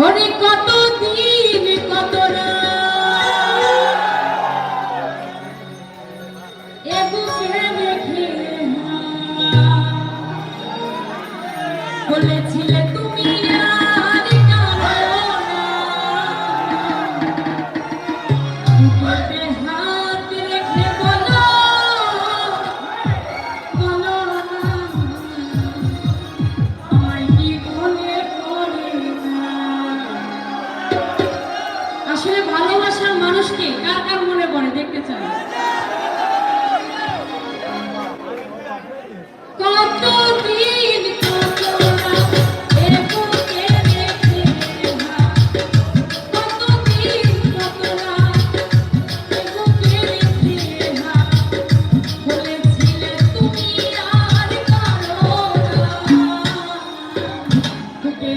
ওরে কত দিন কত বুকে রেখে বলেছিলে তুমি আর কাঁদো না, বুকে হাত রেখে বলো বলো না আমায় কি মনে পড়ে না। আসলে ভালোবাসার মানুষকে কার কার মনে পড়ে দেখতে চাই। কতদিন কত রাত এ বুকে রেখে কতদিন কত রাত এ বুকে রেখে বলেছিলে তুমি আর কাঁদো না, বুকে